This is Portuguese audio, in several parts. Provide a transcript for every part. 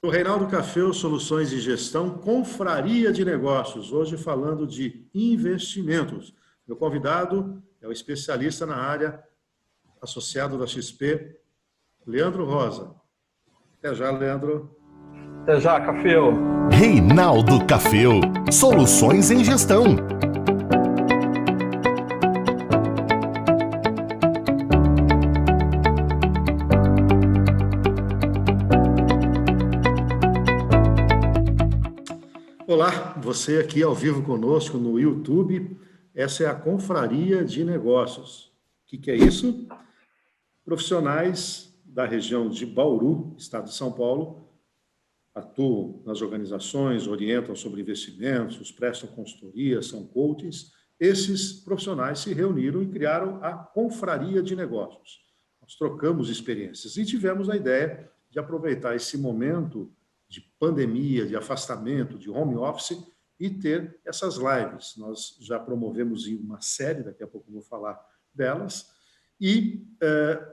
O Reinaldo Café, Soluções de Gestão, Confraria de Negócios, hoje falando de investimentos. Meu convidado é o especialista na área, associado da XP, Leandro Rosa. Até já, Leandro. Até já, Cafeu. Reinaldo Café, Soluções em Gestão. Olá, você aqui ao vivo conosco no YouTube. Essa é a Confraria de Negócios. O que é isso? Profissionais da região de Bauru, estado de São Paulo, atuam nas organizações, orientam sobre investimentos, prestam consultoria, são coaches. Esses profissionais se reuniram e criaram a Confraria de Negócios. Nós trocamos experiências e tivemos a ideia de aproveitar esse momento de pandemia, de afastamento, de home office e ter essas lives. Nós já promovemos uma série, daqui a pouco eu vou falar delas, e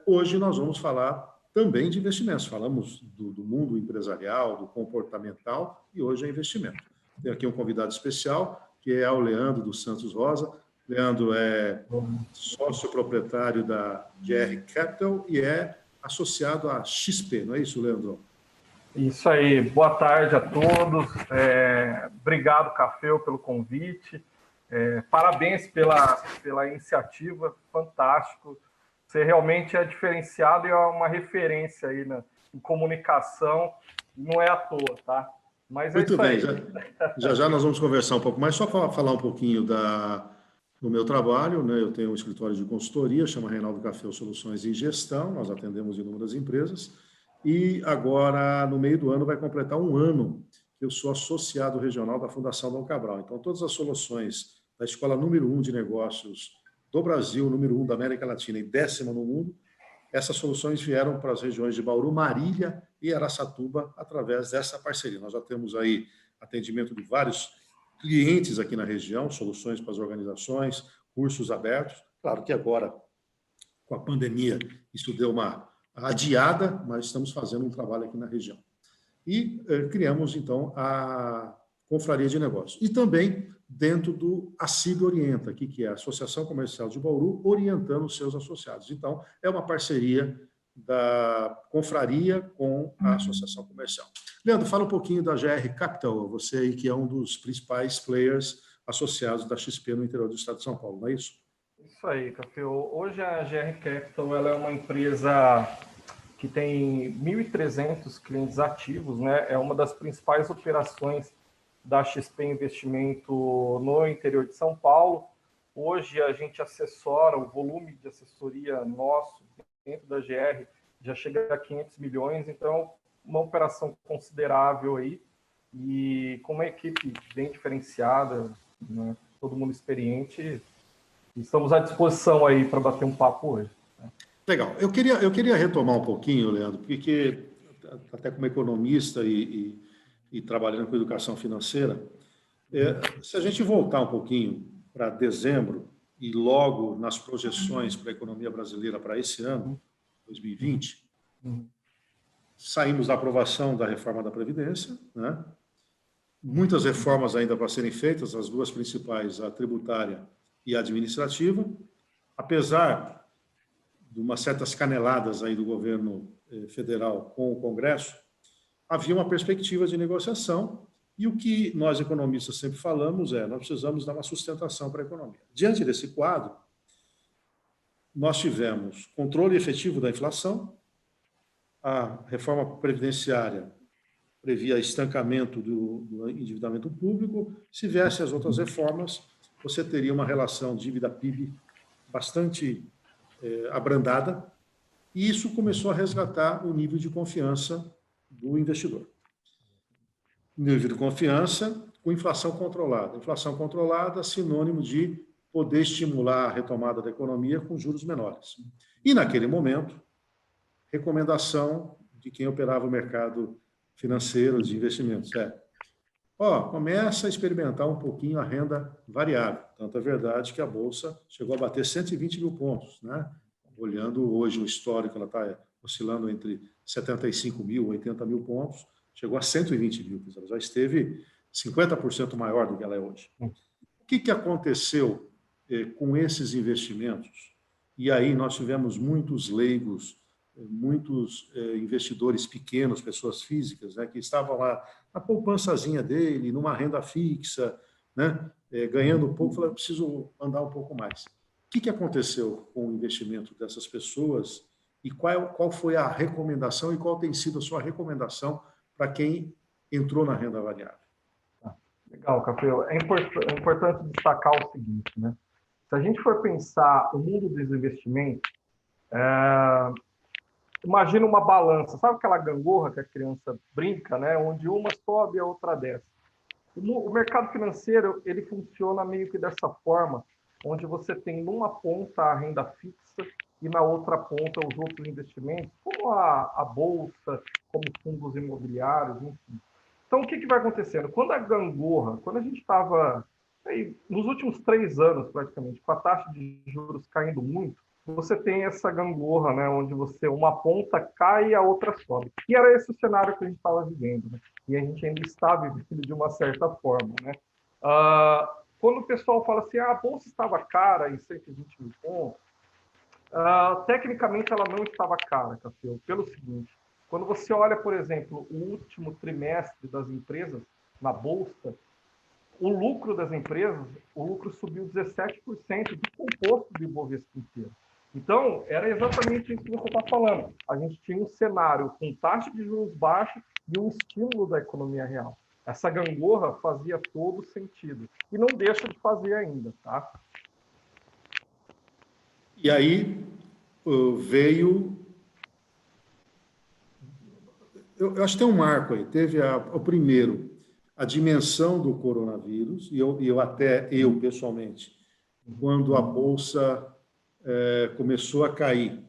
hoje nós vamos falar também de investimentos. Falamos do mundo empresarial, do comportamental, e hoje é investimento. Tenho aqui um convidado especial, que é o Leandro dos Santos Rosa. Leandro é sócio proprietário da GR Capital e é associado à XP, não é isso, Leandro? Isso aí, boa tarde a todos. Obrigado, Cafeu, pelo convite. Parabéns pela iniciativa, fantástico. Você realmente é diferenciado e é uma referência aí em comunicação, não é à toa, tá? Mas Muito isso bem, aí. já nós vamos conversar um pouco mais, só para falar um pouquinho do meu trabalho, né? Eu tenho um escritório de consultoria, chama Reinaldo Café Soluções em Gestão, nós atendemos inúmeras empresas, e agora, no meio do ano, vai completar um ano que eu sou associado regional da Fundação Dom Cabral. Então, todas as soluções da escola número 1 de negócios do Brasil, número 1 da América Latina e 10ª no mundo, essas soluções vieram para as regiões de Bauru, Marília e Araçatuba através dessa parceria. Nós já temos aí atendimento de vários clientes aqui na região, soluções para as organizações, cursos abertos. Claro que agora, com a pandemia, isso deu uma adiada, mas estamos fazendo um trabalho aqui na região. E criamos, então, a Confraria de Negócios. E também dentro do ACIB Orienta, que é a Associação Comercial de Bauru, orientando os seus associados. Então, é uma parceria da Confraria com a Associação Comercial. Leandro, fala um pouquinho da GR Capital, você aí que é um dos principais players associados da XP no interior do estado de São Paulo, não é isso? Isso aí, Cafeu. Hoje a GR Capital ela é uma empresa que tem 1.300 clientes ativos, né? É uma das principais operações da XP Investimento no interior de São Paulo. Hoje a gente assessora, o volume de assessoria nosso dentro da GR já chega a 500 milhões, então uma operação considerável aí e com uma equipe bem diferenciada, né? Todo mundo experiente. Estamos à disposição aí para bater um papo hoje. Legal. Eu queria retomar um pouquinho, Leandro, porque até como economista e trabalhando com educação financeira, se a gente voltar um pouquinho para dezembro e logo nas projeções para a economia brasileira para esse ano, 2020, saímos da aprovação da reforma da Previdência, né? Muitas reformas ainda para serem feitas, as duas principais, a tributária e a administrativa, apesar de umas certas caneladas aí do governo federal com o Congresso, havia uma perspectiva de negociação e o que nós economistas sempre falamos nós precisamos dar uma sustentação para a economia. Diante desse quadro, nós tivemos controle efetivo da inflação, a reforma previdenciária previa estancamento do endividamento público, se viesse as outras reformas, você teria uma relação dívida-PIB bastante abrandada, e isso começou a resgatar o nível de confiança do investidor. Nível de confiança com inflação controlada. Inflação controlada, sinônimo de poder estimular a retomada da economia com juros menores. E, naquele momento, recomendação de quem operava o mercado financeiro de investimentos começa a experimentar um pouquinho a renda variável. Tanto é verdade que a Bolsa chegou a bater 120 mil pontos, né? Olhando hoje o histórico, ela está oscilando entre 75 mil e 80 mil pontos. chegou a 120 mil, já esteve 50% maior do que ela é hoje. O que aconteceu com esses investimentos? E aí nós tivemos muitos leigos, muitos investidores pequenos, pessoas físicas, né, que estavam lá na poupançazinha dele, numa renda fixa, né, ganhando um pouco, falaram, preciso andar um pouco mais. O que aconteceu com o investimento dessas pessoas e qual foi a recomendação e qual tem sido a sua recomendação para quem entrou na renda variável? Legal, Capel. É importante destacar o seguinte, né? Se a gente for pensar o mundo dos investimentos, imagina uma balança, sabe aquela gangorra que a criança brinca, né? Onde uma sobe e a outra desce. O mercado financeiro, ele funciona meio que dessa forma, onde você tem numa ponta a renda fixa e na outra ponta os outros investimentos, como a bolsa, como fundos imobiliários, enfim. Então, o que vai acontecendo? Quando a gangorra, quando a gente estava nos últimos 3 anos, praticamente, com a taxa de juros caindo muito, você tem essa gangorra, né, onde uma ponta cai e a outra sobe. E era esse o cenário que a gente estava vivendo, né? E a gente ainda está vivendo de uma certa forma, né? Quando o pessoal fala assim, a bolsa estava cara em 120 mil pontos, tecnicamente ela não estava cara, Capel, pelo seguinte, quando você olha, por exemplo, o último trimestre das empresas na bolsa, o lucro das empresas, o lucro subiu 17% do composto do Ibovespa inteiro. Então, era exatamente isso que você está falando. A gente tinha um cenário com taxa de juros baixa e um estímulo da economia real. Essa gangorra fazia todo sentido. E não deixa de fazer ainda, tá? E aí veio... Eu acho que tem um marco aí. Teve o primeiro, a dimensão do coronavírus, e eu pessoalmente, quando a Bolsa começou a cair,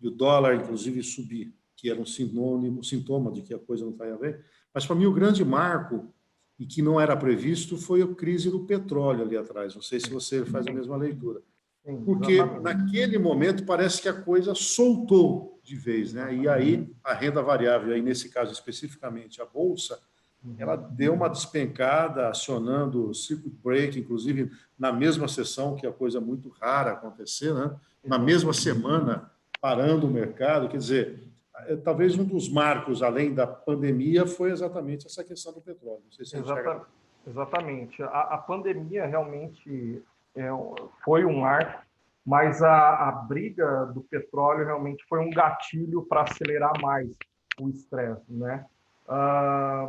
e o dólar, inclusive, subir, que era um sintoma de que a coisa não estava bem, mas, para mim, o grande marco, e que não era previsto, foi a crise do petróleo ali atrás. Não sei se você faz a mesma leitura. Porque, naquele momento, parece que a coisa soltou de vez, né? E aí, a renda variável, aí nesse caso especificamente a Bolsa, ela deu uma despencada, acionando o circuit break, inclusive na mesma sessão, que é coisa muito rara acontecer, né? Na mesma semana, parando o mercado. Quer dizer, talvez um dos marcos, além da pandemia, foi exatamente essa questão do petróleo. Não sei se Exatamente. A pandemia realmente foi um marco, mas a briga do petróleo realmente foi um gatilho para acelerar mais o estresse, né?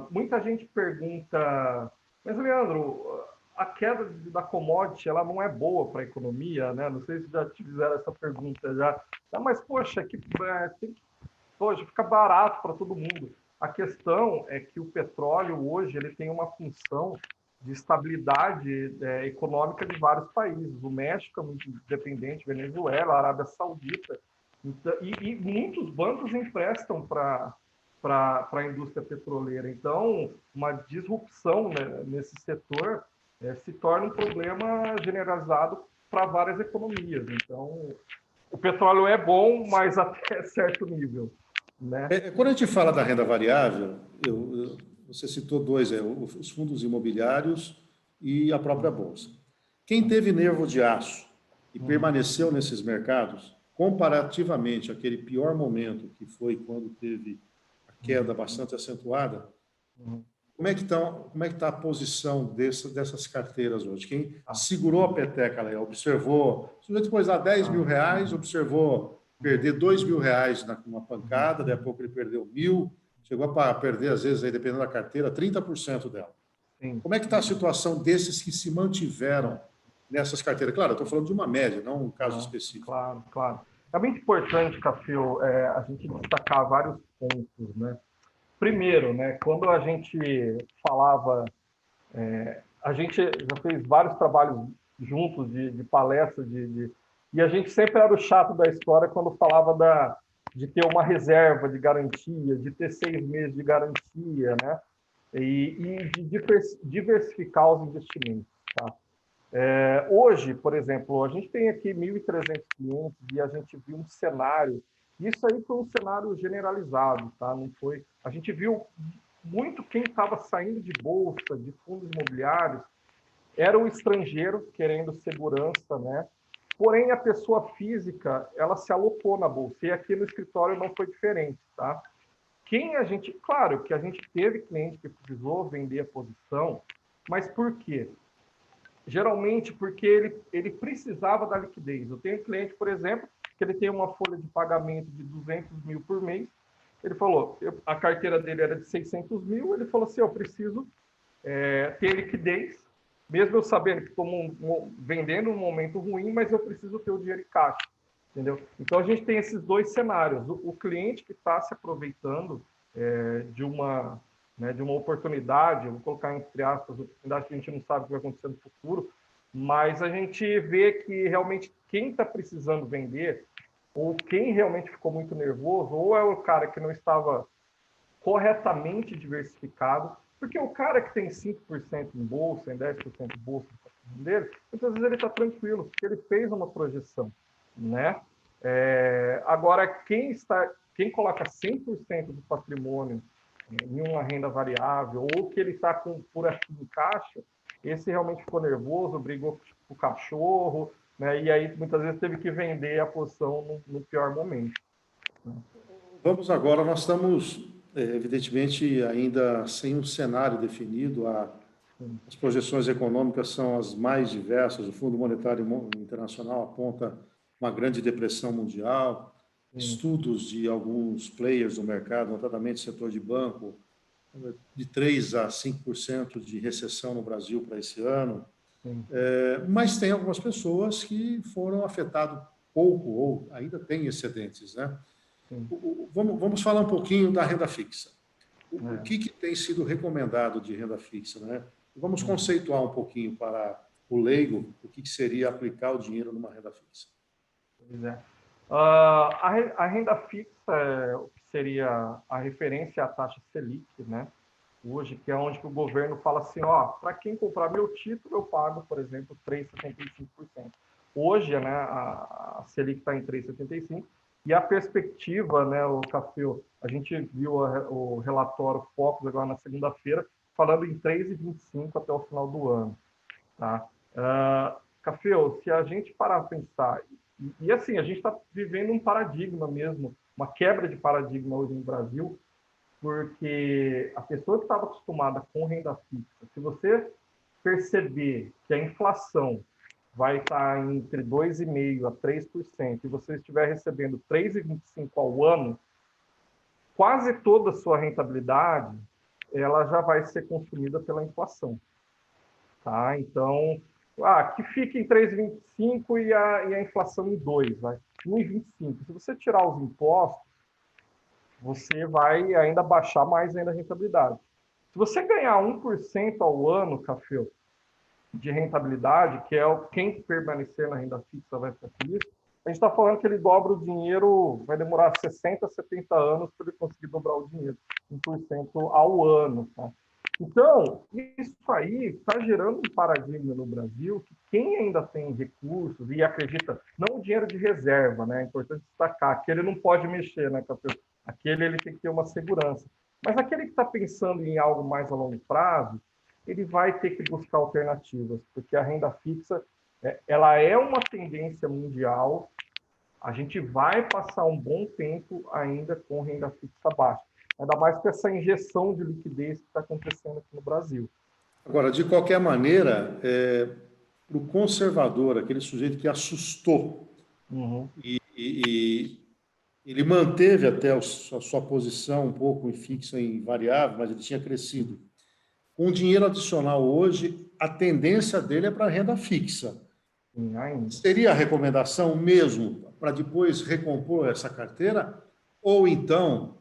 Muita gente pergunta, mas Leandro, a queda da commodity ela não é boa para a economia, né? Não sei se já te fizeram essa pergunta já. Mas poxa, hoje fica barato para todo mundo. A questão é que o petróleo hoje ele tem uma função de estabilidade econômica de vários países. O México é muito dependente, Venezuela, a Arábia Saudita, então, e muitos bancos emprestam para a indústria petroleira. Então, uma disrupção, né, nesse setor se torna um problema generalizado para várias economias. Então, o petróleo é bom, mas até certo nível, né? Quando a gente fala da renda variável, você citou dois, os fundos imobiliários e a própria Bolsa. Quem teve nervo de aço e permaneceu nesses mercados, comparativamente àquele pior momento, que foi quando teve a queda bastante acentuada, como é que está a posição dessas carteiras hoje? Quem segurou a peteca, observou, depois dá 10 mil reais, observou perder 2 mil reais numa pancada, daí a pouco ele perdeu 1.000, chegou a perder, às vezes, aí, dependendo da carteira, 30% dela. Sim. Como é que está a situação desses que se mantiveram nessas carteiras? Claro, eu estou falando de uma média, não um caso específico. Claro, claro. É muito importante, Capel, a gente destacar vários pontos, né? Primeiro, né, quando a gente falava, a gente já fez vários trabalhos juntos de palestra, e a gente sempre era o chato da história quando falava de ter uma reserva de garantia, de ter 6 meses de garantia, né? E de diversificar os investimentos. Tá? Hoje, por exemplo, a gente tem aqui 1.300 clientes e a gente viu um cenário Isso aí foi um cenário generalizado, tá? Não foi. A gente viu muito quem estava saindo de bolsa, de fundos imobiliários, era o estrangeiro querendo segurança, né? Porém, a pessoa física, ela se alocou na bolsa. E aqui no escritório não foi diferente, tá? Claro que a gente teve cliente que precisou vender a posição, mas por quê? Geralmente porque ele precisava da liquidez. Eu tenho um cliente, por exemplo, que ele tem uma folha de pagamento de 200 mil por mês. Ele falou, a carteira dele era de 600 mil, ele falou assim, eu preciso ter liquidez, mesmo eu sabendo que estou vendendo um momento ruim, mas eu preciso ter o dinheiro em caixa, entendeu? Então, a gente tem esses dois cenários. O cliente que está se aproveitando de uma oportunidade, eu vou colocar entre aspas, oportunidade que a gente não sabe o que vai acontecer no futuro, mas a gente vê que realmente quem está precisando vender, ou quem realmente ficou muito nervoso, ou é o cara que não estava corretamente diversificado, porque o cara que tem 5% em bolsa, em 10% em bolsa dele, muitas vezes ele está tranquilo, porque ele fez uma projeção, né? Agora, quem coloca 100% do patrimônio em uma renda variável, ou que ele está por aqui em caixa, esse realmente ficou nervoso, brigou com o cachorro, né? E aí muitas vezes teve que vender a posição no pior momento. Vamos agora, nós estamos, evidentemente, ainda sem um cenário definido. As projeções econômicas são as mais diversas. O Fundo Monetário Internacional aponta uma grande depressão mundial. Estudos de alguns players do mercado, notadamente setor de banco, de 3 a 5% de recessão no Brasil para esse ano. Mas tem algumas pessoas que foram afetadas pouco ou ainda têm excedentes, né? Vamos falar um pouquinho da renda fixa. O que tem sido recomendado de renda fixa, né? Vamos conceituar um pouquinho para o leigo o que seria aplicar o dinheiro numa renda fixa. Pois é. A renda fixa o que seria a referência à taxa Selic, né? Hoje, que é onde que o governo fala assim, ó, para quem comprar meu título, eu pago, por exemplo, 3,75%. Hoje, né, a Selic está em 3,75%, e a perspectiva, né, o Café, a gente viu o relatório Focus agora na segunda-feira, falando em 3,25% até o final do ano. Tá? Café, se a gente parar a pensar, e assim, a gente está vivendo um paradigma mesmo, uma quebra de paradigma hoje no Brasil, porque a pessoa que estava acostumada com renda fixa, se você perceber que a inflação vai estar entre 2,5% a 3%, e você estiver recebendo 3,25% ao ano, quase toda a sua rentabilidade ela já vai ser consumida pela inflação. Tá? Então, que fique em 3,25 e a inflação em 2, vai. 1,25. Se você tirar os impostos, você vai ainda baixar mais ainda a rentabilidade. Se você ganhar 1% ao ano, Café, de rentabilidade, que é quem permanecer na renda fixa vai ficar com isso, a gente está falando que ele dobra o dinheiro, vai demorar 60, 70 anos para ele conseguir dobrar o dinheiro, 1% ao ano. Tá? Então, isso aí está gerando um paradigma no Brasil que quem ainda tem recursos e acredita, não o dinheiro de reserva, né? É importante destacar, que ele não pode mexer, né, Café? Aquele ele tem que ter uma segurança. Mas aquele que está pensando em algo mais a longo prazo, ele vai ter que buscar alternativas, porque a renda fixa ela é uma tendência mundial. A gente vai passar um bom tempo ainda com renda fixa baixa, ainda mais com essa injeção de liquidez que está acontecendo aqui no Brasil. Agora, de qualquer maneira, para o conservador, aquele sujeito que assustou e ele manteve até a sua posição um pouco em fixa em variável, mas ele tinha crescido. Com dinheiro adicional hoje, a tendência dele é para a renda fixa. Seria a recomendação mesmo para depois recompor essa carteira? Ou então,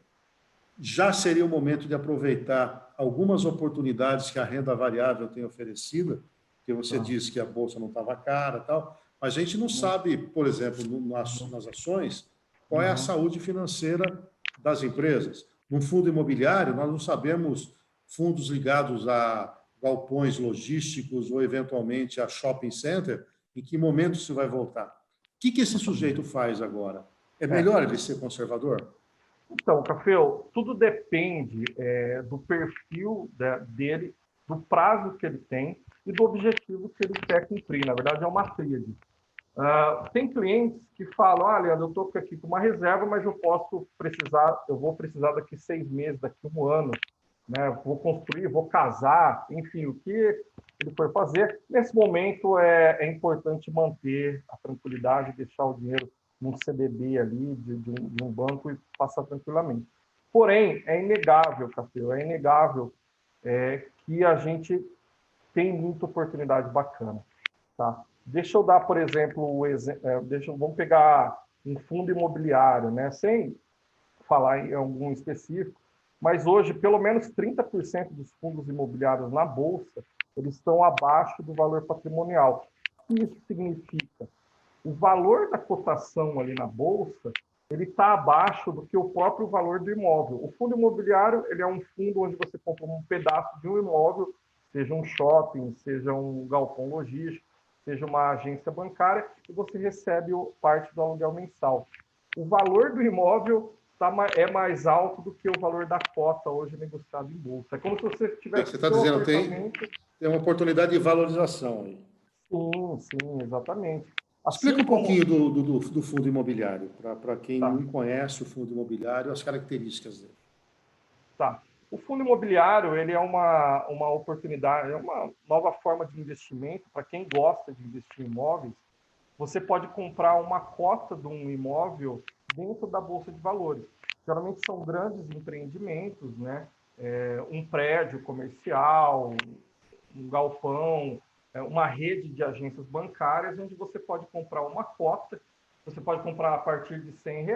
já seria o momento de aproveitar algumas oportunidades que a renda variável tem oferecido, porque você disse que a bolsa não estava cara e tal, mas a gente não sabe, por exemplo, nas ações, qual é a saúde financeira das empresas. Num fundo imobiliário, nós não sabemos fundos ligados a galpões logísticos ou, eventualmente, a shopping center, em que momento isso vai voltar. O que esse sujeito faz agora? É melhor ele ser conservador? Então, Cafeu, tudo depende do perfil dele, do prazo que ele tem e do objetivo que ele quer cumprir. Na verdade, é uma tríade. Tem clientes que falam, olha, eu estou aqui com uma reserva, mas eu vou precisar daqui 6 meses, daqui 1 ano, né? Vou construir, vou casar, enfim, o que ele for fazer. Nesse momento é importante manter a tranquilidade, deixar o dinheiro num CDB ali, de um banco e passar tranquilamente. Porém, é inegável, Café, é inegável que a gente tem muita oportunidade bacana, tá? Deixa eu dar, por exemplo, vamos pegar um fundo imobiliário, né? Sem falar em algum específico, mas hoje, pelo menos 30% dos fundos imobiliários na Bolsa, eles estão abaixo do valor patrimonial. O que isso significa? O valor da cotação ali na Bolsa, ele está abaixo do que o próprio valor do imóvel. O fundo imobiliário, ele é um fundo onde você compra um pedaço de um imóvel, seja um shopping, seja um galpão logístico, seja uma agência bancária, e você recebe parte do aluguel mensal. O valor do imóvel é mais alto do que o valor da cota hoje negociado em bolsa. É como se você tivesse... Você está dizendo tem uma oportunidade de valorização aí. Sim, exatamente. Explica um pouquinho do fundo imobiliário, para quem não conhece o fundo imobiliário, as características dele. Tá. O fundo imobiliário, ele é uma oportunidade, é uma nova forma de investimento para quem gosta de investir em imóveis. Você pode comprar uma cota de um imóvel dentro da Bolsa de Valores. Geralmente são grandes empreendimentos, né? Um prédio comercial, um galpão, uma rede de agências bancárias, onde você pode comprar uma cota, você pode comprar a partir de R$ 100,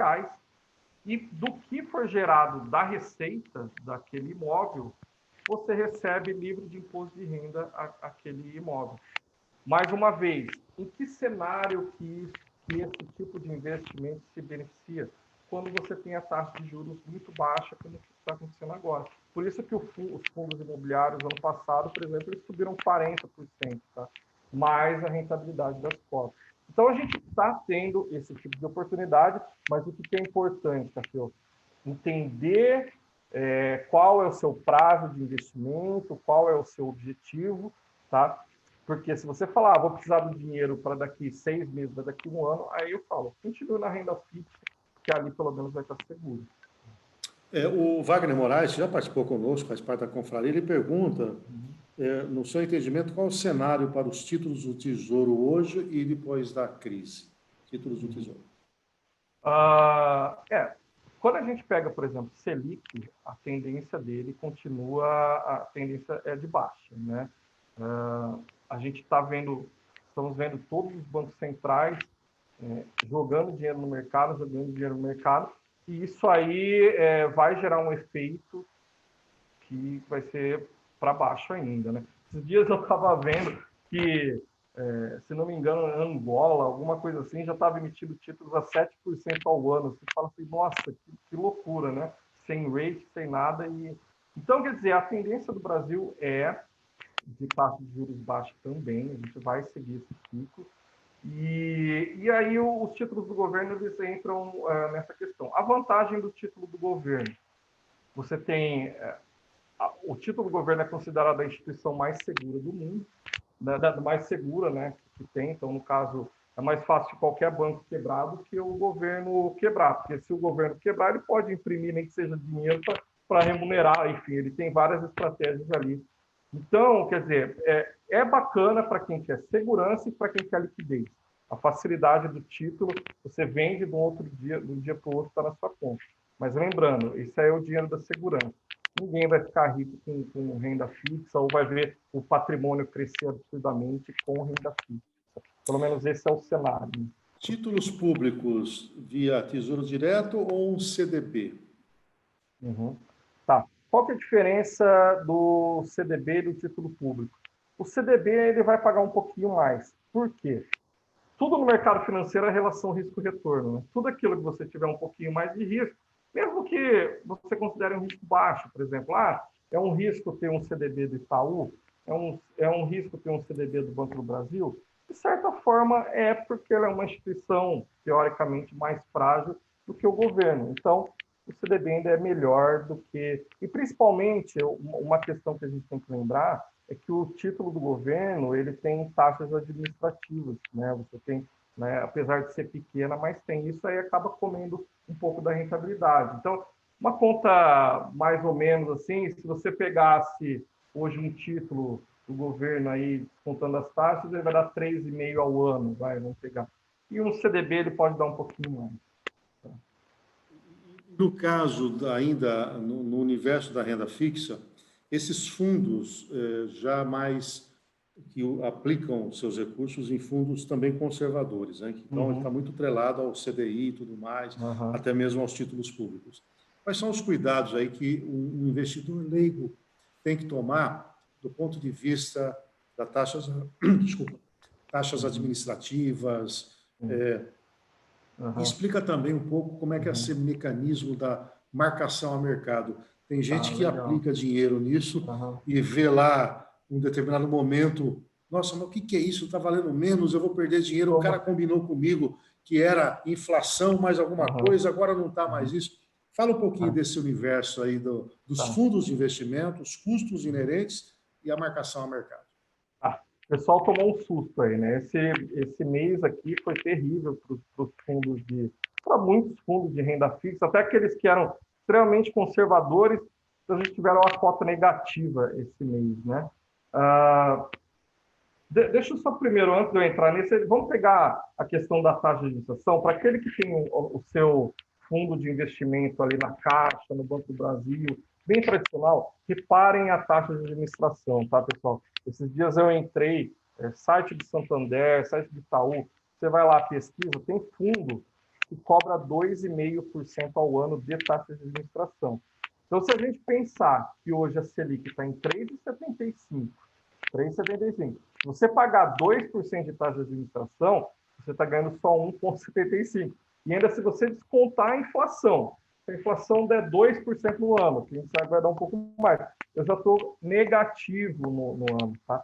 e do que for gerado da receita daquele imóvel, você recebe livre de imposto de renda aquele imóvel. Mais uma vez, em que cenário que esse tipo de investimento se beneficia? Quando você tem a taxa de juros muito baixa, como está acontecendo agora. Por isso que os fundos imobiliários, ano passado, por exemplo, eles subiram 40%, tá? Mais a rentabilidade das cotas. Então, a gente está tendo esse tipo de oportunidade, mas o que é importante, Café? Entender qual é o seu prazo de investimento, qual é o seu objetivo, tá? Porque se você falar, vou precisar do dinheiro para daqui 6 meses, para daqui 1 ano, aí eu falo, continue na renda fixa, que ali pelo menos vai estar seguro. O Wagner Moraes, que já participou conosco, faz parte da confraria, ele pergunta, no seu entendimento, qual o cenário para os títulos do Tesouro hoje e depois da crise? Títulos do Tesouro. Quando a gente pega, por exemplo, Selic, a tendência dele continua, a tendência é de baixa, né? A gente estamos vendo todos os bancos centrais jogando dinheiro no mercado, e isso aí vai gerar um efeito que vai ser para baixo ainda, né? Esses dias eu estava vendo que, se não me engano, Angola, alguma coisa assim, já estava emitindo títulos a 7% ao ano. Você fala assim, nossa, que loucura, né? Sem rate, sem nada. Então, quer dizer, a tendência do Brasil é de taxa de juros baixa também, a gente vai seguir esse ciclo. E aí os títulos do governo, eles entram nessa questão. A vantagem do título do governo, você tem... o título do governo é considerado a instituição mais segura do mundo, né, mais segura, né, que tem. Então, no caso, é mais fácil qualquer banco quebrar do que o governo quebrar, porque se o governo quebrar, ele pode imprimir nem que seja dinheiro para remunerar, enfim, ele tem várias estratégias ali. Então, quer dizer, é bacana para quem quer segurança e para quem quer liquidez. A facilidade do título, você vende de um dia para o outro, está na sua conta. Mas lembrando, isso aí é o dinheiro da segurança. Ninguém vai ficar rico com renda fixa ou vai ver o patrimônio crescer absurdamente com renda fixa. Pelo menos esse é o cenário. Títulos públicos via Tesouro Direto ou um CDB? Tá. Qual que é a diferença do CDB e do título público? O CDB ele vai pagar um pouquinho mais. Por quê? Tudo no mercado financeiro é relação risco-retorno, né? Tudo aquilo que você tiver um pouquinho mais de risco, mesmo que você considere um risco baixo, por exemplo, é um risco ter um CDB do Itaú, é um risco ter um CDB do Banco do Brasil, de certa forma porque ela é uma instituição teoricamente mais frágil do que o governo. Então, o CDB ainda é melhor do que... E, principalmente, uma questão que a gente tem que lembrar é que o título do governo ele tem taxas administrativas, né? Você tem, né, apesar de ser pequena, mas tem isso aí acaba comendo um pouco da rentabilidade. Então, uma conta mais ou menos assim, se você pegasse hoje um título do governo aí, contando as taxas, ele vai dar 3,5 ao ano, vamos pegar. E um CDB ele pode dar um pouquinho mais. No caso, ainda no universo da renda fixa, esses fundos já mais que aplicam seus recursos em fundos também conservadores, né? Então, ele está muito atrelado ao CDI e tudo mais, até mesmo aos títulos públicos. Quais são os cuidados aí que um investidor leigo tem que tomar do ponto de vista das taxas, taxas administrativas, e explica também um pouco como é que é esse mecanismo da marcação a mercado. Tem gente que aplica dinheiro nisso e vê lá um determinado momento, nossa, mas o que é isso? Está valendo menos, eu vou perder dinheiro. O cara combinou comigo que era inflação mais alguma coisa, agora não está mais isso. Fala um pouquinho desse universo aí dos fundos de investimento, os custos inerentes e a marcação a mercado. O pessoal tomou um susto aí, né? Esse mês aqui foi terrível para muitos fundos de renda fixa, até aqueles que eram extremamente conservadores, a gente tiveram uma cota negativa esse mês, né? Deixa eu só primeiro, antes de eu entrar nesse, vamos pegar a questão da taxa de administração. Para aquele que tem o seu fundo de investimento ali na Caixa, no Banco do Brasil, bem tradicional, reparem a taxa de administração, tá, pessoal? Esses dias eu entrei, site de Santander, site de Itaú, você vai lá, pesquisa, tem fundo que cobra 2,5% ao ano de taxa de administração. Então, se a gente pensar que hoje a Selic está em 3,75%, se você pagar 2% de taxa de administração, você está ganhando só 1,75%. E ainda se você descontar a inflação, se a inflação der 2% no ano, que a gente sabe que vai dar um pouco mais, eu já estou negativo no ano, tá?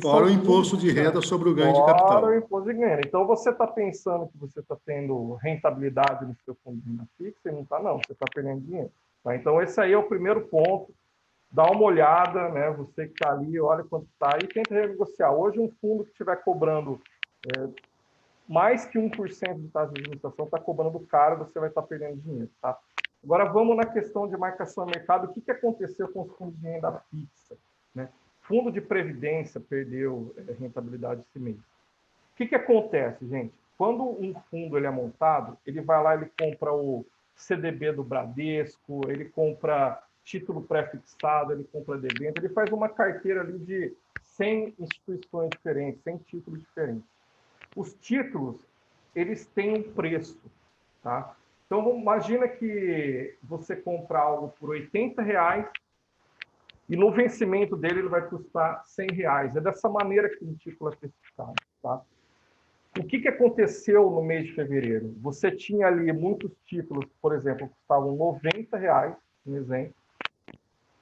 Fora o imposto de renda sobre o ganho de capital. Fora o imposto de renda. Então, você está pensando que você está tendo rentabilidade no seu fundo de renda fixa e não está, não. Você está perdendo dinheiro. Tá? Então, esse aí é o primeiro ponto. Dá uma olhada, né? Você que está ali, olha quanto está e tenta renegociar. Hoje, um fundo que estiver cobrando mais que 1% de taxa de administração está cobrando caro, você vai estar perdendo dinheiro, tá? Agora, vamos na questão de marcação a mercado. O que aconteceu com os fundos de renda fixa, né? Fundo de previdência perdeu rentabilidade esse mês. O que acontece, gente? Quando um fundo ele é montado, ele vai lá, ele compra o CDB do Bradesco, ele compra título pré-fixado, ele compra debênture, ele faz uma carteira ali de 100 instituições diferentes, 100 títulos diferentes. Os títulos, eles têm um preço, tá? Então, imagina que você compra algo por R$80 e no vencimento dele ele vai custar R$100. É dessa maneira que o título é precificado, tá? O que aconteceu no mês de fevereiro? Você tinha ali muitos títulos, por exemplo, que custavam R$90, um exemplo,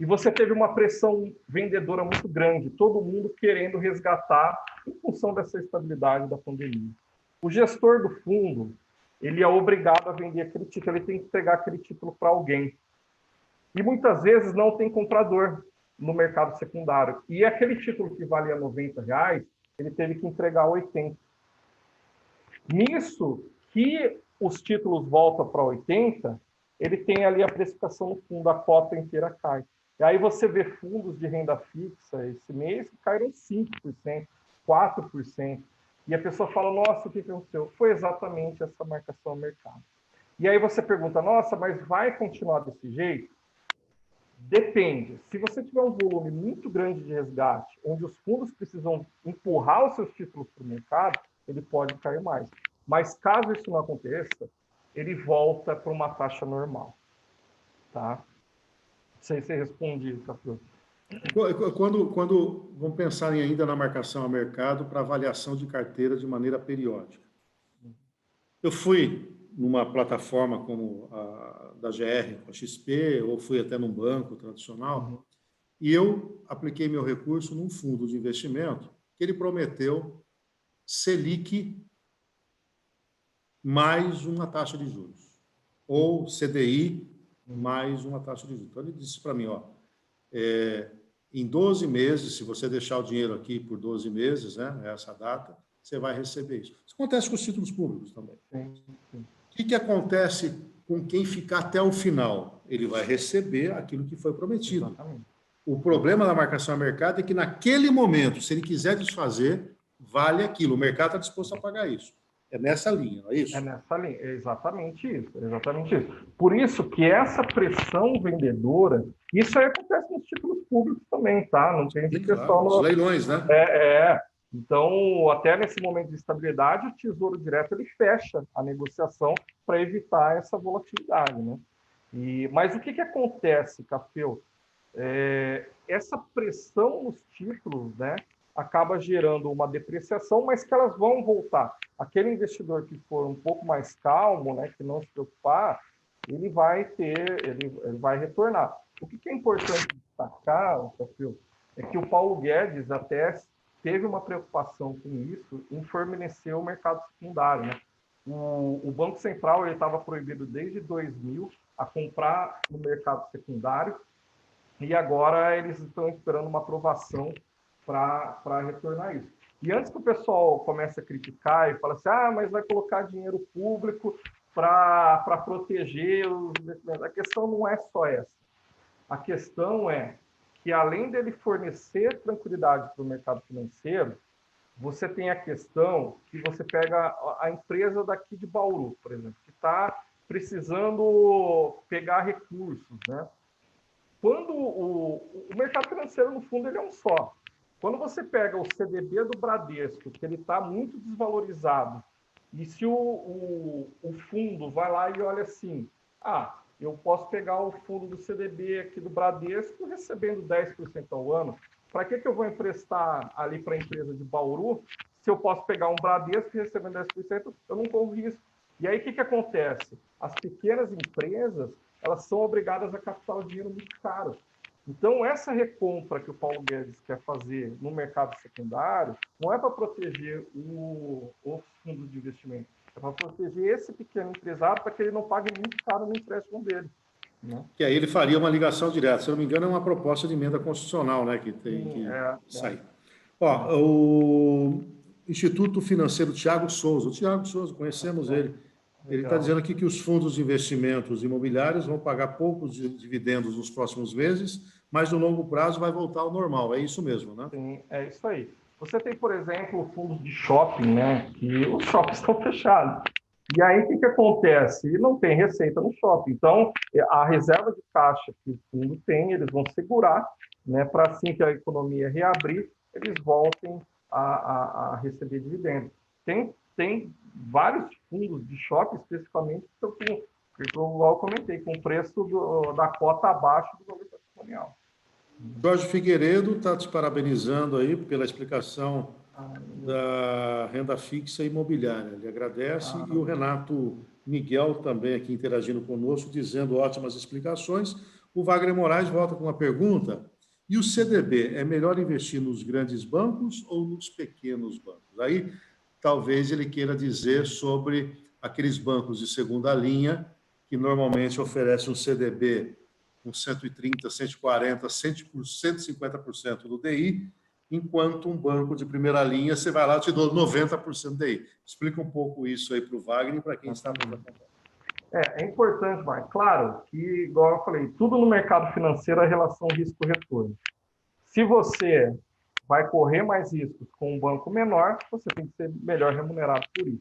e você teve uma pressão vendedora muito grande, todo mundo querendo resgatar em função dessa estabilidade da pandemia. O gestor do fundo, ele é obrigado a vender aquele título, ele tem que entregar aquele título para alguém. E muitas vezes não tem comprador no mercado secundário. E aquele título que valia R$90, ele teve que entregar 80. Nisso que os títulos voltam para 80, ele tem ali a precificação no fundo, a cota inteira cai. E aí você vê fundos de renda fixa esse mês que caíram 5%, 4%. E a pessoa fala, nossa, o que aconteceu? Foi exatamente essa marcação ao mercado. E aí você pergunta, nossa, mas vai continuar desse jeito? Depende. Se você tiver um volume muito grande de resgate, onde os fundos precisam empurrar os seus títulos para o mercado, ele pode cair mais. Mas caso isso não aconteça, ele volta para uma taxa normal. Tá? Não sei se você responde, Café. Quando vamos pensar ainda na marcação a mercado para avaliação de carteira de maneira periódica. Eu fui numa plataforma como a da GR, a XP, ou fui até num banco tradicional, e eu apliquei meu recurso num fundo de investimento que ele prometeu Selic mais uma taxa de juros. ou CDI mais uma taxa de juros. Então, ele disse para mim, ó, em 12 meses, se você deixar o dinheiro aqui por 12 meses, né, essa data, você vai receber isso. Isso acontece com os títulos públicos também. O que acontece com quem ficar até o final? Ele vai receber aquilo que foi prometido. Exatamente. O problema da marcação a mercado é que, naquele momento, se ele quiser desfazer, vale aquilo. O mercado está disposto a pagar isso. É nessa linha, não é isso? É nessa linha, é exatamente isso, exatamente isso. Por isso que essa pressão vendedora, isso aí acontece nos títulos públicos também, tá? Não tem questão... Claro, os leilões, né? Então, até nesse momento de estabilidade, o Tesouro Direto ele fecha a negociação para evitar essa volatilidade, né? Mas o que acontece, Cafeu? Essa pressão nos títulos, né, acaba gerando uma depreciação, mas que elas vão voltar. Aquele investidor que for um pouco mais calmo, né, que não se preocupar, ele vai retornar. O que é importante destacar, Cafeu, é que o Paulo Guedes até teve uma preocupação com isso em fornecer o mercado secundário, né? O Banco Central estava proibido desde 2000 a comprar no mercado secundário, e agora eles estão esperando uma aprovação para retornar isso. E antes que o pessoal comece a criticar e fale assim, mas vai colocar dinheiro público para proteger os investimentos. A questão não é só essa. A questão é que, além dele fornecer tranquilidade para o mercado financeiro, você tem a questão que você pega a empresa daqui de Bauru, por exemplo, que está precisando pegar recursos, né? Quando o mercado financeiro, no fundo, ele é um só. Quando você pega o CDB do Bradesco, que ele está muito desvalorizado, e se o fundo vai lá e olha assim, eu posso pegar o fundo do CDB aqui do Bradesco recebendo 10% ao ano, para que eu vou emprestar ali para a empresa de Bauru, se eu posso pegar um Bradesco recebendo 10%, eu não corro risco. E aí, o que acontece? As pequenas empresas, elas são obrigadas a captar o dinheiro muito caro. Então, essa recompra que o Paulo Guedes quer fazer no mercado secundário não é para proteger os fundos de investimento, é para proteger esse pequeno empresário para que ele não pague muito caro no empréstimo dele, né? Que aí ele faria uma ligação direta. Se eu não me engano, é uma proposta de emenda constitucional, né, que tem que sair. Ó, o Instituto Financeiro Tiago Souza. O Tiago Souza, conhecemos ele. Ele está dizendo aqui que os fundos de investimentos imobiliários vão pagar poucos dividendos nos próximos meses, mas no longo prazo vai voltar ao normal. É isso mesmo, né? Sim, é isso aí. Você tem, por exemplo, fundos de shopping, né? Que os shoppings estão fechados. E aí, o que acontece? Não tem receita no shopping. Então, a reserva de caixa que o fundo tem, eles vão segurar, né? Para assim que a economia reabrir, eles voltem a receber dividendos. Tem vários fundos de shopping, especificamente, que eu comentei, com o preço da cota abaixo do valor patrimonial. Jorge Figueiredo está te parabenizando aí pela explicação da renda fixa imobiliária. Ele agradece. E o Renato Miguel também aqui interagindo conosco, dizendo ótimas explicações. O Wagner Moraes volta com uma pergunta. E o CDB, é melhor investir nos grandes bancos ou nos pequenos bancos? Aí, talvez ele queira dizer sobre aqueles bancos de segunda linha que normalmente oferecem um CDB com 130%, 140%, 150% do DI, enquanto um banco de primeira linha, você vai lá e te dou 90% do DI. Explica um pouco isso aí para o Wagner e para quem está nos acompanhando. É importante, Mark. Claro que, igual eu falei, tudo no mercado financeiro é relação risco-retorno. Se você vai correr mais riscos com um banco menor, você tem que ser melhor remunerado por isso,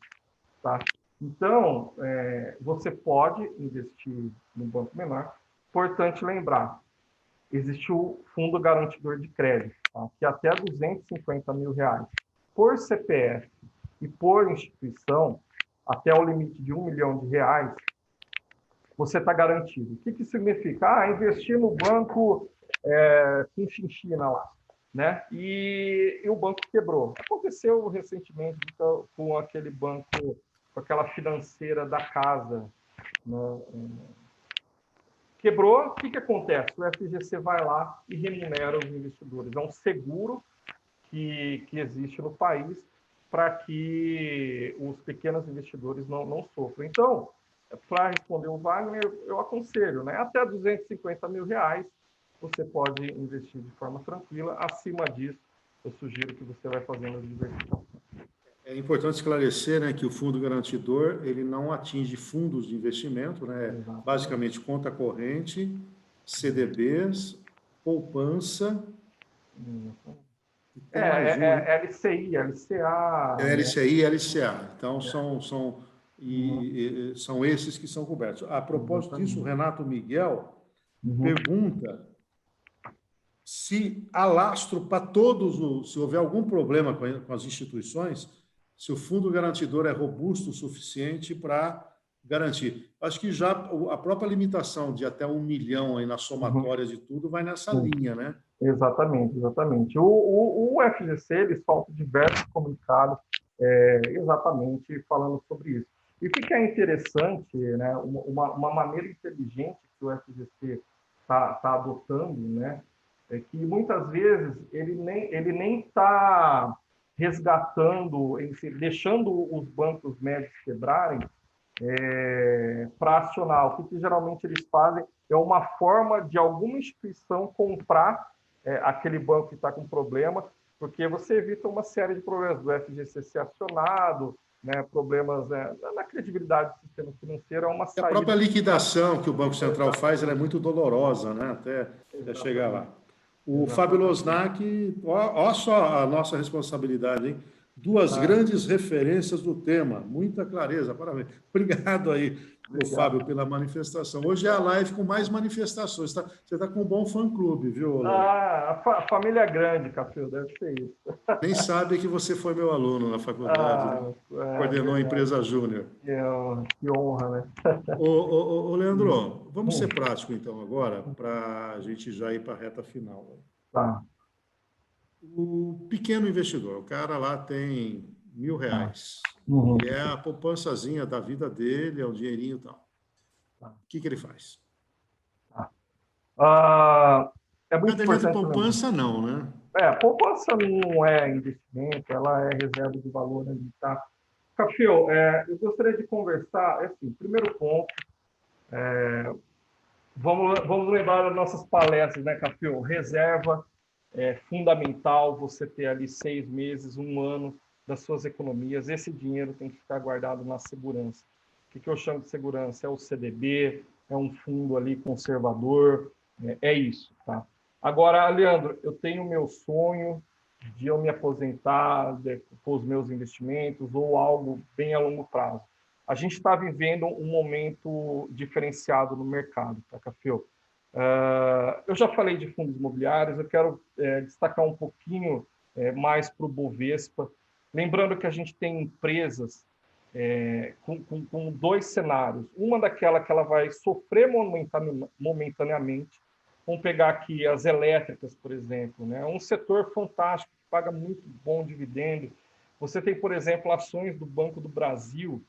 tá? Então, você pode investir no banco menor. Importante lembrar, existe o Fundo Garantidor de Crédito, tá? Que até R$250 mil por CPF e por instituição, até o limite de R$1 milhão, você está garantido. O que significa? Investir no banco com chinchina lá, né? E o banco quebrou. Aconteceu recentemente com aquele banco, com aquela financeira da casa, né? Quebrou, o que acontece? O FGC vai lá e remunera os investidores. É um seguro que existe no país para que os pequenos investidores não sofram. Então, para responder o Wagner, eu aconselho, né? Até R$ 250 mil você pode investir de forma tranquila. Acima disso, eu sugiro que você vai fazendo a diversificação. É importante esclarecer, né, que o fundo garantidor ele não atinge fundos de investimento, né? Exatamente. Basicamente conta corrente, CDBs, poupança. Tem mais um, hein? LCI, LCA. LCI e LCA. Então, Uhum. são esses que são cobertos. A propósito disso, o Renato Miguel Uhum. pergunta se há lastro para se houver algum problema com as instituições, se o fundo garantidor é robusto o suficiente para garantir. Acho que já a própria limitação de até 1 milhão aí na somatória de tudo vai nessa Uhum. linha, né? Exatamente, exatamente. O FGC ele solta diversos comunicados exatamente falando sobre isso. E o que é interessante, né, uma maneira inteligente que o FGC está adotando, né, é que muitas vezes ele nem está resgatando, deixando os bancos médios quebrarem para acionar. O que geralmente eles fazem é uma forma de alguma instituição comprar aquele banco que está com problema, porque você evita uma série de problemas do FGC ser acionado, né, problemas na credibilidade do sistema financeiro, é uma E a saída. própria liquidação que o Banco Central faz, ela é muito dolorosa, né? Até chegar lá. O Fábio Losnak, ó só a nossa responsabilidade, hein? Duas grandes referências do tema, muita clareza, parabéns. Obrigado aí, Fábio, pela manifestação. Hoje é a live com mais manifestações. Você está com um bom fã-clube, viu, Léo? A família é grande, Café, deve ser isso. Nem sabe que você foi meu aluno na faculdade, né? Coordenou a empresa Júnior. Que honra, né? Ô, Leandro, vamos ser práticos então agora, para a gente já ir para a reta final. Tá. O pequeno investidor, o cara lá tem R$ 1.000. Uhum. E é a poupançazinha da vida dele, é o dinheirinho e tal. O que ele faz? É muito Caderneta de importante. poupança, não, né? Poupança não é investimento, ela é reserva de valor, né? Tá? Cafio, eu gostaria de conversar, assim, primeiro ponto, vamos lembrar das nossas palestras, né, Cafio? Reserva é fundamental, você ter ali 6 meses, 1 ano das suas economias, esse dinheiro tem que ficar guardado na segurança. O que eu chamo de segurança? É o CDB, é um fundo ali conservador, é isso, tá? Agora, Leandro, eu tenho o meu sonho de eu me aposentar com os meus investimentos ou algo bem a longo prazo. A gente está vivendo um momento diferenciado no mercado, tá, Cafio? Eu já falei de fundos imobiliários, eu quero destacar um pouquinho mais para o Bovespa. Lembrando que a gente tem empresas com 2 cenários. Uma daquela que ela vai sofrer momentaneamente. Vamos pegar aqui as elétricas, por exemplo, né? Um setor fantástico, que paga muito bom dividendo. Você tem, por exemplo, ações do Banco do Brasil,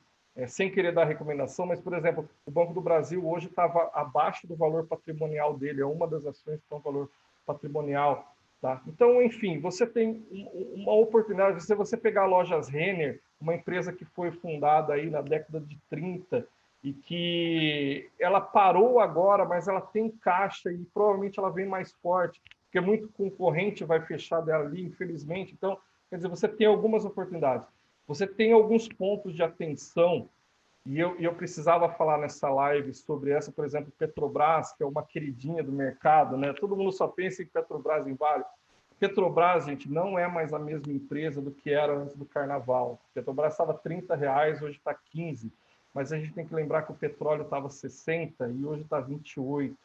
sem querer dar recomendação, mas, por exemplo, o Banco do Brasil hoje estava abaixo do valor patrimonial dele, é uma das ações que tem um valor patrimonial. Tá? Então, enfim, você tem uma oportunidade, se você pegar a Lojas Renner, uma empresa que foi fundada aí na década de 30 e que ela parou agora, mas ela tem caixa e provavelmente ela vem mais forte, porque muito concorrente vai fechar dela ali, infelizmente. Então, quer dizer, você tem algumas oportunidades. Você tem alguns pontos de atenção, e eu precisava falar nessa live sobre essa, por exemplo, Petrobras, que é uma queridinha do mercado, né? Todo mundo só pensa em Petrobras em Vale. Petrobras, gente, não é mais a mesma empresa do que era antes do carnaval. Petrobras estava R$30, hoje está 15. Mas a gente tem que lembrar que o petróleo estava 60 e hoje está 28.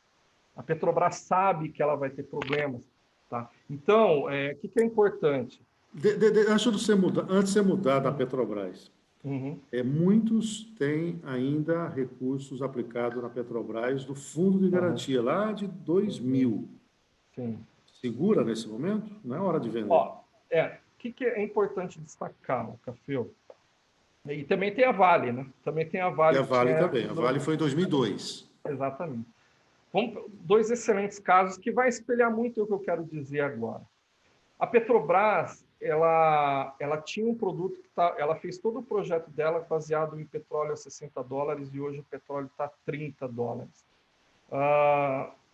A Petrobras sabe que ela vai ter problemas. Tá? Então, o que é importante? Antes de você mudar da Petrobras, muitos têm ainda recursos aplicados na Petrobras do Fundo de Garantia, lá de 2000. Sim. Segura nesse momento? Não é hora de vender. O que é importante destacar, Cafeu? E também tem a Vale, né? Também tem a Vale. E a Vale também. A Vale foi em 2002. Exatamente. 2 excelentes casos que vai espelhar muito o que eu quero dizer agora. A Petrobras, ela tinha um produto que ela fez todo o projeto dela baseado em petróleo a $60 e hoje o petróleo está a $30.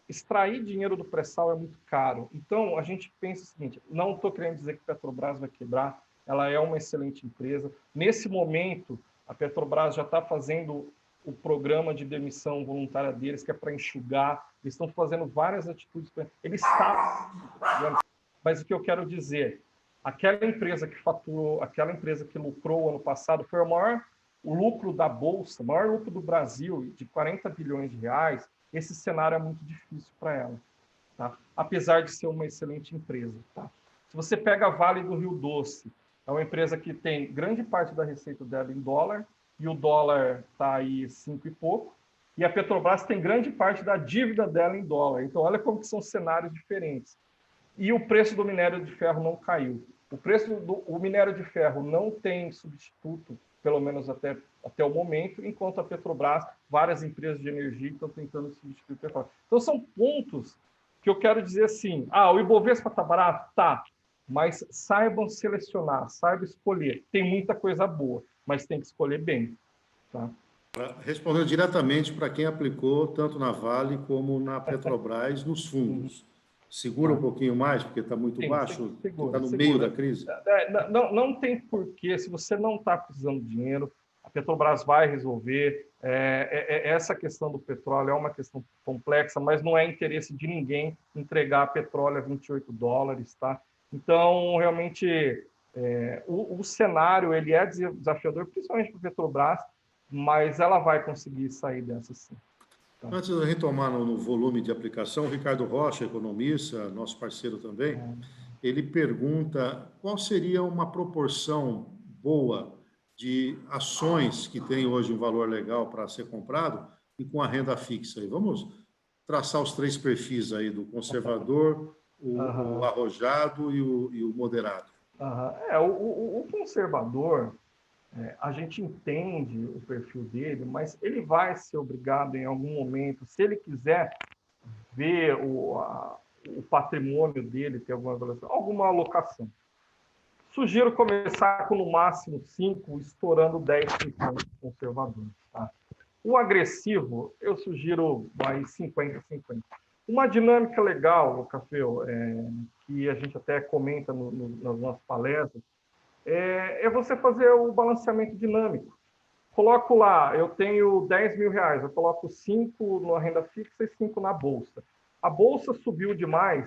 Extrair dinheiro do pré-sal é muito caro. Então, a gente pensa o seguinte, não estou querendo dizer que a Petrobras vai quebrar, ela é uma excelente empresa. Nesse momento, a Petrobras já está fazendo o programa de demissão voluntária deles, que é para enxugar, eles estão fazendo várias atitudes. Eles estão... Mas o que eu quero dizer, aquela empresa que faturou, aquela empresa que lucrou ano passado, foi o lucro da Bolsa, o maior lucro do Brasil, de 40 bilhões de reais. Esse cenário é muito difícil para ela, tá? Apesar de ser uma excelente empresa. Tá? Se você pega a Vale do Rio Doce, é uma empresa que tem grande parte da receita dela em dólar, e o dólar está aí 5 e pouco, e a Petrobras tem grande parte da dívida dela em dólar. Então, olha como que são cenários diferentes. E o preço do minério de ferro não caiu. O minério de ferro não tem substituto, pelo menos até o momento, enquanto a Petrobras, várias empresas de energia estão tentando substituir o petróleo. Então, são pontos que eu quero dizer assim, o Ibovespa está barato? Tá, mas saibam selecionar, saibam escolher. Tem muita coisa boa, mas tem que escolher bem. Tá? Respondendo diretamente para quem aplicou, tanto na Vale como na Petrobras, nos fundos. Segura um pouquinho mais, porque está muito baixo, está no meio da crise? Não tem porquê, se você não está precisando de dinheiro, a Petrobras vai resolver. Essa questão do petróleo é uma questão complexa, mas não é interesse de ninguém entregar petróleo a $28, tá? Então, realmente, o cenário ele é desafiador, principalmente para a Petrobras, mas ela vai conseguir sair dessa sim. Antes de retomar no volume de aplicação, o Ricardo Rocha, economista, nosso parceiro também, ele pergunta qual seria uma proporção boa de ações que tem hoje um valor legal para ser comprado e com a renda fixa. E vamos traçar os 3 perfis aí do conservador, o arrojado e o moderado. O conservador... a gente entende o perfil dele, mas ele vai ser obrigado em algum momento, se ele quiser ver o patrimônio dele, ter alguma alocação. Sugiro começar com no máximo 5, estourando 10% conservador. Tá? O agressivo, eu sugiro aí 50-50. Uma dinâmica legal, Cafeu, que a gente até comenta nas nossas palestras, é você fazer o balanceamento dinâmico. Coloco lá, eu tenho 10 mil reais, eu coloco 5 na renda fixa e 5 na bolsa. A bolsa subiu demais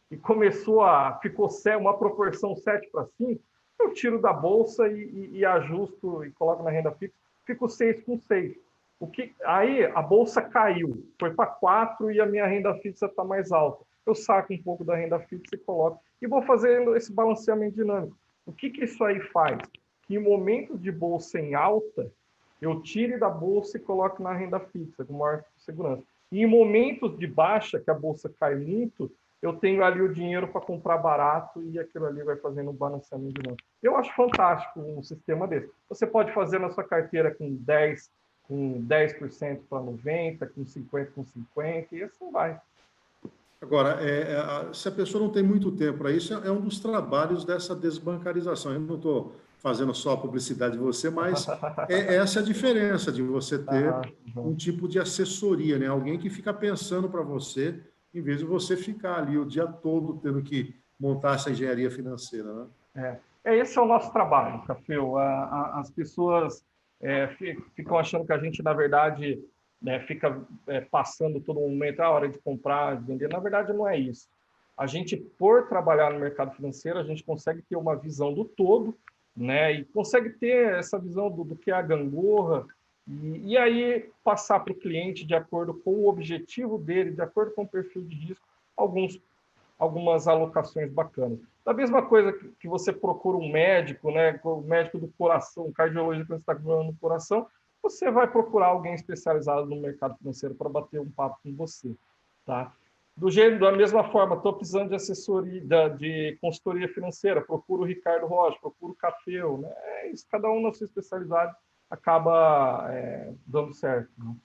e ficou uma proporção 7-5, eu tiro da bolsa e ajusto e coloco na renda fixa, fico 6 com 6. Aí a bolsa caiu, foi para 4 e a minha renda fixa está mais alta. Eu saco um pouco da renda fixa e coloco. E vou fazendo esse balanceamento dinâmico. O que isso aí faz? Que em momentos de bolsa em alta, eu tire da bolsa e coloque na renda fixa, com maior segurança. E em momentos de baixa, que a bolsa cai muito, eu tenho ali o dinheiro para comprar barato e aquilo ali vai fazendo um balanceamento dinâmico. Eu acho fantástico um sistema desse. Você pode fazer na sua carteira com 10% para 90%, com 50% com 50%, e assim vai. Agora, se a pessoa não tem muito tempo para isso, é um dos trabalhos dessa desbancarização. Eu não estou fazendo só a publicidade de você, mas essa é a diferença de você ter um tipo de assessoria, né? Alguém que fica pensando para você, em vez de você ficar ali o dia todo tendo que montar essa engenharia financeira, né? Esse é o nosso trabalho, Cafeu. As pessoas ficam achando que a gente, na verdade... fica passando todo momento a hora de comprar, de vender. Na verdade, não é isso. A gente, por trabalhar no mercado financeiro, a gente consegue ter uma visão do todo, né? E consegue ter essa visão do que é a gangorra e aí passar para o cliente, de acordo com o objetivo dele, de acordo com o perfil de risco, algumas alocações bacanas. Da mesma coisa que você procura um médico, né? O médico do coração, um cardiologista que você está curando no coração, você vai procurar alguém especializado no mercado financeiro para bater um papo com você, tá? Da mesma forma, estou precisando de assessoria, de consultoria financeira, procuro o Ricardo Rocha, procuro o Cafeu, né? Isso, cada um na sua especialidade acaba dando certo, né?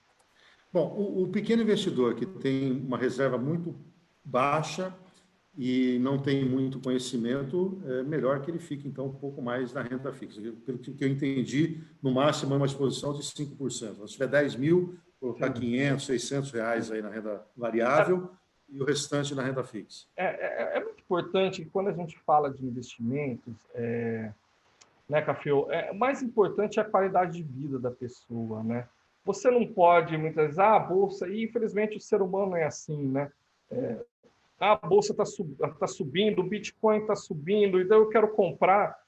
Bom, o pequeno investidor que tem uma reserva muito baixa e não tem muito conhecimento, é melhor que ele fique, então, um pouco mais na renda fixa. Pelo que eu entendi, no máximo é uma exposição de 5%. Se tiver 10 mil, colocar 500, 600 reais aí na renda variável e o restante na renda fixa. É muito importante que quando a gente fala de investimentos, né, Café, o mais importante é a qualidade de vida da pessoa, né? Você não pode, muitas vezes, a bolsa, e infelizmente o ser humano é assim, né? A bolsa está subindo, o Bitcoin está subindo, então eu quero comprar.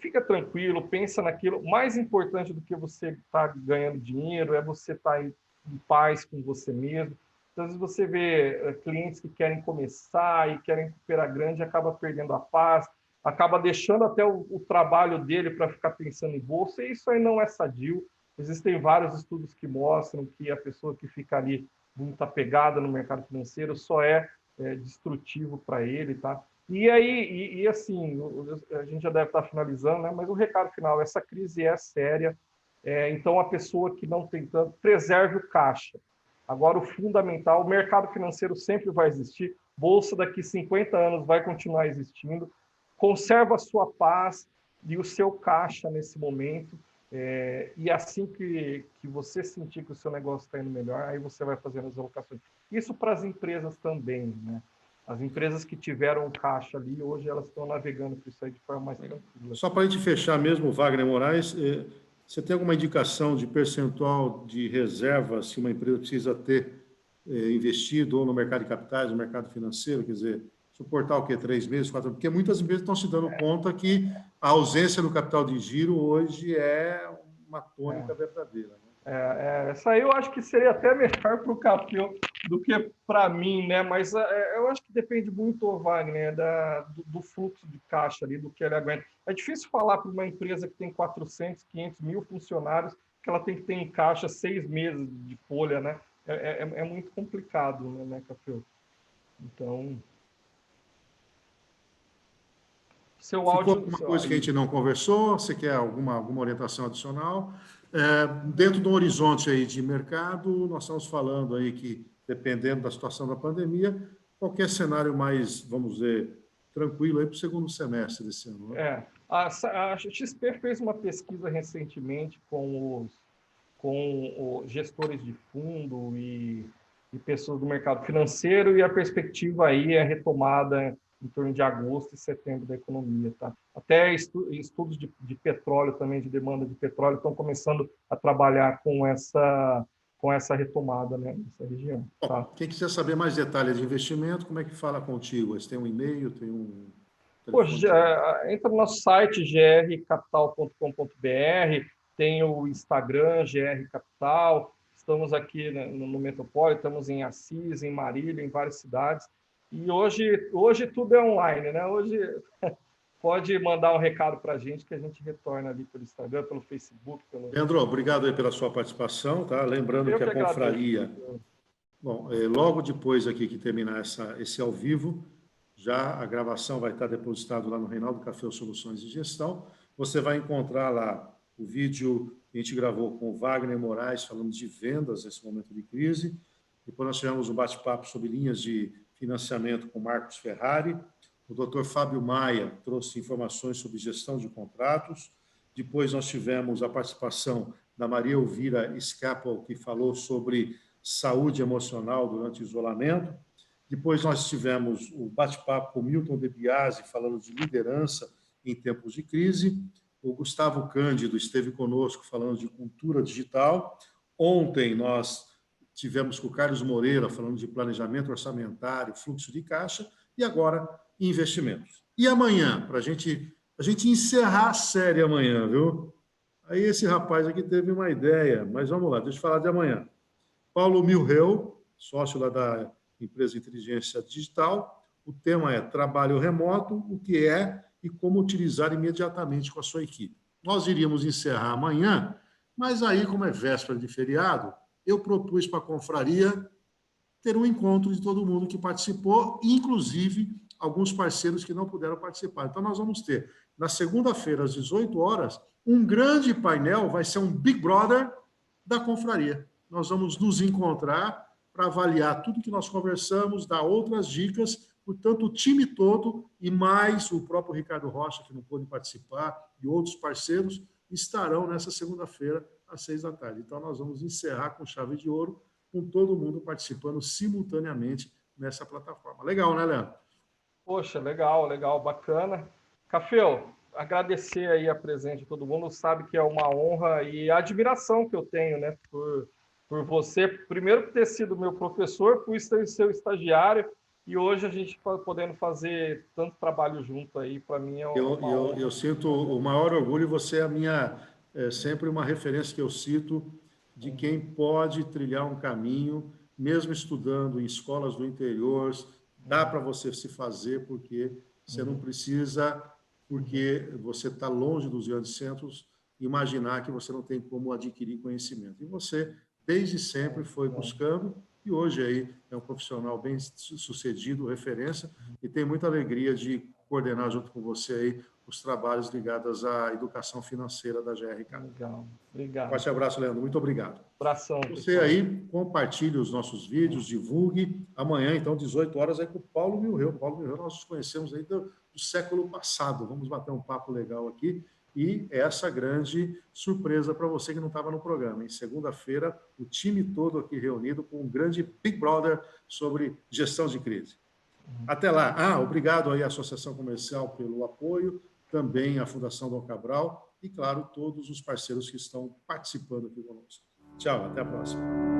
Fica tranquilo, pensa naquilo. Mais importante do que você estar ganhando dinheiro é você estar em paz com você mesmo. Então, às vezes você vê clientes que querem começar e querem recuperar grande e acaba perdendo a paz, acaba deixando até o trabalho dele para ficar pensando em bolsa, e isso aí não é sadio. Existem vários estudos que mostram que a pessoa que fica ali muito apegada no mercado financeiro só é destrutivo para ele, tá? E aí, assim, a gente já deve estar finalizando, né? Mas o recado final, essa crise é séria, então a pessoa que não tem tanto, preserve o caixa. Agora, o fundamental, o mercado financeiro sempre vai existir, bolsa daqui 50 anos vai continuar existindo, conserva a sua paz e o seu caixa nesse momento, e assim que você sentir que o seu negócio está indo melhor, aí você vai fazendo as alocações. Isso para as empresas também, né? As empresas que tiveram caixa ali, hoje elas estão navegando por isso aí de forma mais tranquila. Só para a gente fechar mesmo, Wagner Moraes, você tem alguma indicação de percentual de reserva se uma empresa precisa ter investido ou no mercado de capitais, no mercado financeiro, quer dizer, suportar o quê? 3 meses, 4 meses? Porque muitas empresas estão se dando conta que a ausência do capital de giro hoje é uma tônica verdadeira. Né? Essa aí eu acho que seria até melhor para o Café do que para mim, né? Mas eu acho que depende muito, Wagner, do fluxo de caixa ali, do que ele aguenta. É difícil falar para uma empresa que tem 400, 500 mil funcionários que ela tem que ter em caixa 6 meses de folha, né? É muito complicado, né, Café? Então... Ficou alguma coisa que a gente não conversou? Você quer alguma orientação adicional? Dentro do horizonte aí de mercado, nós estamos falando aí que, dependendo da situação da pandemia, qualquer cenário mais, vamos dizer, tranquilo aí para o segundo semestre desse ano. Né? A XP fez uma pesquisa recentemente com os gestores de fundo e pessoas do mercado financeiro, e a perspectiva aí é retomada em torno de agosto e setembro da economia. Tá? Até estudos de petróleo também, de demanda de petróleo, estão começando a trabalhar com essa retomada, né, nessa região. Tá? Bom, quem quiser saber mais detalhes de investimento, como é que fala contigo? Você tem um e-mail, tem um... Entra no nosso site grcapital.com.br, tem o Instagram, GR Capital, estamos aqui no Metropólio, estamos em Assis, em Marília, em várias cidades. E hoje tudo é online, né? Hoje pode mandar um recado para a gente que a gente retorna ali pelo Instagram, pelo Facebook. Leandro, obrigado aí pela sua participação, tá? Lembrando que a confraria... Bom, logo depois aqui que terminar esse ao vivo, já a gravação vai estar depositada lá no Reinaldo Café Soluções de Gestão. Você vai encontrar lá o vídeo que a gente gravou com o Wagner Moraes, falando de vendas nesse momento de crise. Depois nós tivemos um bate-papo sobre linhas de financiamento com Marcos Ferrari. O Dr. Fábio Maia trouxe informações sobre gestão de contratos. Depois nós tivemos a participação da Maria Elvira Scapel, que falou sobre saúde emocional durante o isolamento. Depois nós tivemos o bate-papo com o Milton De Biasi, falando de liderança em tempos de crise. O Gustavo Cândido esteve conosco falando de cultura digital. Ontem nós tivemos com o Carlos Moreira falando de planejamento orçamentário, fluxo de caixa, e agora investimentos. E amanhã, para a gente encerrar a série amanhã, viu? Aí esse rapaz aqui teve uma ideia, mas vamos lá, deixa eu falar de amanhã. Paulo Milreu, sócio lá da empresa Inteligência Digital. O tema é trabalho remoto, o que é e como utilizar imediatamente com a sua equipe. Nós iríamos encerrar amanhã, mas aí, como é véspera de feriado, eu propus para a confraria ter um encontro de todo mundo que participou, inclusive alguns parceiros que não puderam participar. Então, nós vamos ter, na segunda-feira, às 18 horas, um grande painel, vai ser um Big Brother da confraria. Nós vamos nos encontrar para avaliar tudo que nós conversamos, dar outras dicas Portanto, o time todo e mais o próprio Ricardo Rocha, que não pôde participar, e outros parceiros, estarão nessa segunda-feira, às 6 da tarde. Então, nós vamos encerrar com chave de ouro, com todo mundo participando simultaneamente nessa plataforma. Legal, né, Leandro? Poxa, legal, legal, bacana. Cafeu, agradecer aí a presença de todo mundo, sabe que é uma honra e a admiração que eu tenho, né, por você, primeiro por ter sido meu professor, por ser seu estagiário, e hoje a gente podendo fazer tanto trabalho junto aí, para mim é uma honra. Eu sinto o maior orgulho, você é a minha, sempre uma referência que eu cito de quem pode trilhar um caminho, mesmo estudando em escolas do interior, dá para você se fazer, porque você não precisa, porque você está longe dos grandes centros, imaginar que você não tem como adquirir conhecimento. E você, desde sempre, foi buscando, e hoje aí é um profissional bem sucedido, referência, e tem muita alegria de coordenar junto com você aí os trabalhos ligados à educação financeira da GRK. Legal, obrigado. Forte abraço, Leandro. Muito obrigado. Abração, Você pessoal. aí, compartilhe os nossos vídeos, divulgue. Amanhã, então, 18 horas, aí com o Paulo Milreu. Paulo Milreu, nós nos conhecemos aí do século passado. Vamos bater um papo legal aqui. E essa grande surpresa para você que não estava no programa. Em segunda-feira, o time todo aqui reunido com um grande Big Brother sobre gestão de crise. Até lá. Obrigado aí à Associação Comercial pelo apoio, também à Fundação Dom Cabral e, claro, todos os parceiros que estão participando aqui conosco. Tchau, até a próxima.